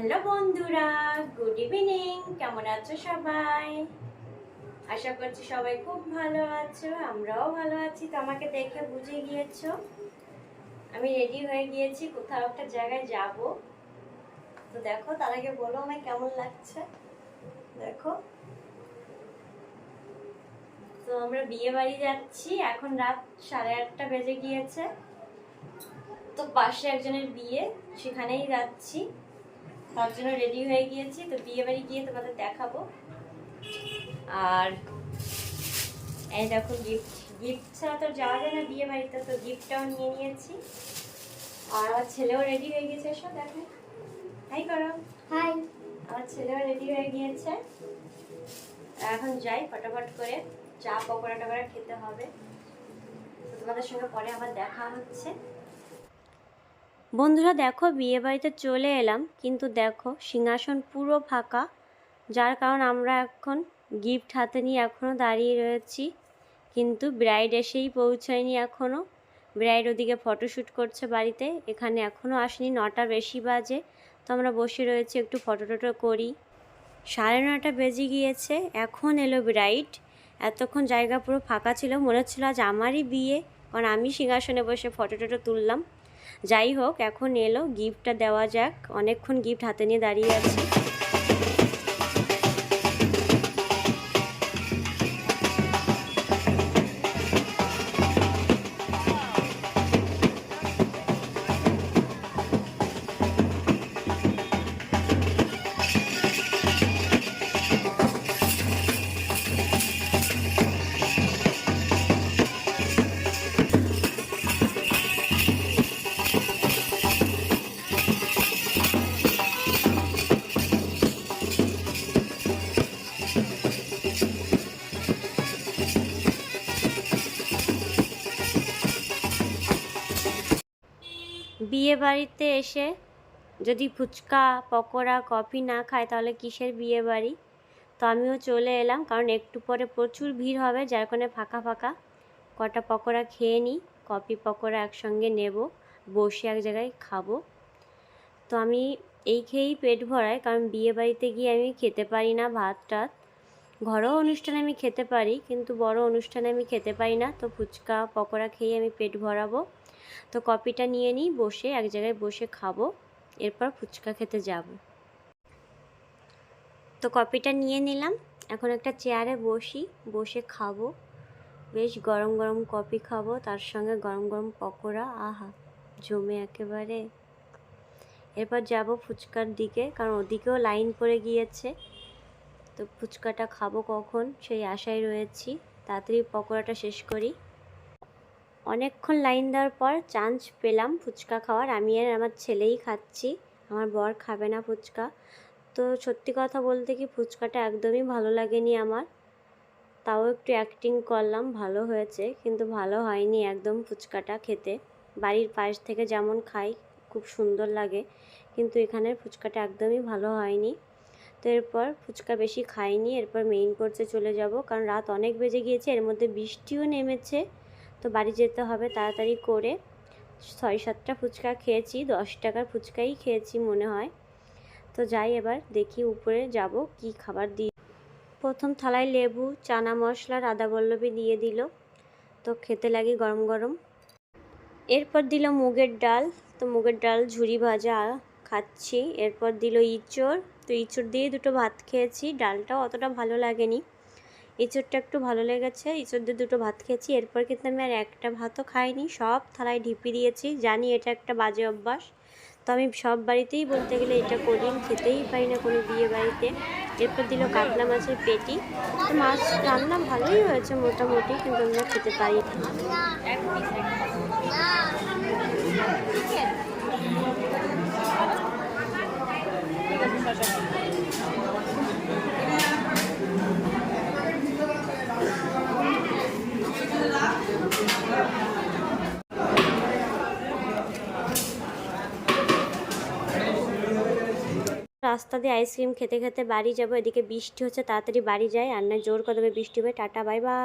Hello বন্ধুরা, good evening. কেমন আছো সবাই? আশা করছি সবাই খুব ভালো আছো, আমরাও ভালো আছি। তো আমাকে দেখে বুঝে গিয়েছো আমি রেডি হয়ে গিয়েছি, কোথাও একটা জায়গায় যাব। তো দেখো, তার আগে বলো আমায় কেমন লাগছে। দেখো, তো আমরা বিয়ে বাড়ি যাচ্ছি। এখন রাত 8:30 বেজে গিয়েছে। তো পাশে একজনের বিয়ে, সেখানেই যাচ্ছি। তার জন্য রেডি হয়ে গিয়েছি। তো বিয়ে বাড়ি গিয়ে তোমাদের দেখাবো। আর এই দেখো, গিফট গিফট ছাড়া তো যাওয়া যায় না বিয়ে বাড়িতে, তো গিফটটাও নিয়ে নিয়েছি। আর আমার ছেলেও রেডি হয়ে গেছে। এসো দেখো, হাই করো। হাই। আমার ছেলেও রেডি হয়ে গিয়েছে। এখন যাই ফটাফট করে, চা পকোড়া টকোড়া খেতে হবে। তো তোমাদের সঙ্গে পরে আবার দেখা হচ্ছে। বন্ধুরা দেখো, বিয়ে বাড়িতে চলে এলাম, কিন্তু দেখো সিংহাসন পুরো ফাঁকা, যার কারণ আমরা এখন গিফট হাতে নিয়ে এখনও দাঁড়িয়ে রয়েছি। কিন্তু ব্রাইড এসেই পৌঁছায়নি এখনও। ব্রাইড ওদিকে ফটোশ্যুট করছে বাড়িতে, এখানে এখনও আসেনি। 9টা বেশি বাজে। তো আমরা বসে রয়েছি, একটু ফটো টটো করি। 9:30 বেজে গিয়েছে, এখন এলো ব্রাইড। এতক্ষণ জায়গা পুরো ফাঁকা ছিল, মনে হচ্ছিল আজ আমারই বিয়ে, কারণ আমি সিংহাসনে বসে ফটো টটো তুললাম। যাই হোক, এখন এলো, গিফটটা দেওয়া যাক। অনেকক্ষণ গিফট হাতে নিয়ে দাঁড়িয়ে আছে। বিয়ে বাড়িতে এসে যদি ফুচকা পকোড়া কফি না খায় তাহলে কিসের বিয়ে বাড়ি। তো আমিও চলে এলাম, কারণ একটু পরে প্রচুর ভিড় হবে, যার কারণে ফাঁকা ফাঁকা। কটা পকোড়া খেয়ে নিই, কফি পকোড়া একসঙ্গে নেব, বসে এক জায়গায় খাবো। তো আমি এই খেয়েই পেট ভরাই, কারণ বিয়ে বাড়িতে গিয়ে আমি খেতে পারি না ভাত টাত। ঘরোয়া অনুষ্ঠানে আমি খেতে পারি, কিন্তু বড় অনুষ্ঠানে আমি খেতে পারি না। তো ফুচকা পকোড়া খেয়ে আমি পেট ভরাবো। তো কফিটা নিয়ে নিই, বসে এক জায়গায় বসে খাবো, এরপর ফুচকা খেতে যাব। তো কফিটা নিয়ে নিলাম, এখন একটা চেয়ারে বসে খাবো। বেশ গরম গরম কফি খাবো, তার সঙ্গে গরম গরম পকোড়া, আহা জমে একেবারে। এরপর যাব ফুচকার দিকে, কারণ ওদিকেও লাইন পড়ে গিয়েছে। তো ফুচকাটা খাবো কখন সেই আশায় রয়েছি। তাড়াতাড়ি পকোড়াটা শেষ করি। অনেকক্ষণ লাইন দেওয়ার পর চান্স পেলাম ফুচকা খাওয়ার। আমি আর আমার ছেলেই খাচ্ছি, আমার বর খাবে না ফুচকা। তো সত্যি কথা বলতে কি, ফুচকাটা একদমই ভালো লাগেনি আমার। তাও একটু অ্যাক্টিং করলাম, ভালো হয়েছে, কিন্তু ভালো হয়নি একদম ফুচকাটা খেতে। বাড়ির পাশ থেকে যেমন খাই খুব সুন্দর লাগে, কিন্তু এখানের ফুচকাটা একদমই ভালো হয়নি। তো এরপর ফুচকা বেশি খাইনি, এরপর মেইন কোর্সে চলে যাব, কারণ রাত অনেক বেজে গিয়েছে, এর মধ্যে বৃষ্টিও নেমেছে। তো বাড়ি যেতে হবে তাড়াতাড়ি করে। 6-7টা ফুচকা খেয়েছি, 10 টাকার ফুচকাই খেয়েছি মনে হয়। তো যাই, এবার দেখি উপরে যাব কি খাবার দিই। প্রথম থালায় লেবু, চানা মশলা, আদা বল্লভী দিয়ে দিল, তো খেতে লাগি গরম গরম। এরপর দিল মুগের ডাল, তো মুগের ডাল ঝুরি ভাজা খাচ্ছি। এরপর দিল ইঁচড়, তো ইঁচড় দিয়ে দুটো ভাত খেয়েছি। ডালটাও অতটা ভালো লাগেনি, ইঁচড়টা একটু ভালো লেগেছে, ইঁচড় দিয়ে দুটো ভাত খেয়েছি। এরপর কিন্তু আমি আর একটা ভাতও খাইনি, সব থালায় ঢিপি দিয়েছি। জানি এটা একটা বাজে অভ্যাস, তো আমি সব বাড়িতেই বলতে গেলে এটা করি, আমি খেতেই পারি না কোনো বিয়ে বাড়িতে। এরপর দিল কাতলা মাছের পেটি, তো মাছ রান্না ভালোই হয়েছে মোটামুটি, কিন্তু আমরা খেতে পারি রাস্তা দিয়ে আইসক্রিম খেতে খেতে বাড়ি যাব। এদিকে বৃষ্টি হচ্ছে, তাড়াতাড়ি বাড়ি যাই, আর না জোর কদমে বৃষ্টি হবে। Tata, bye bye.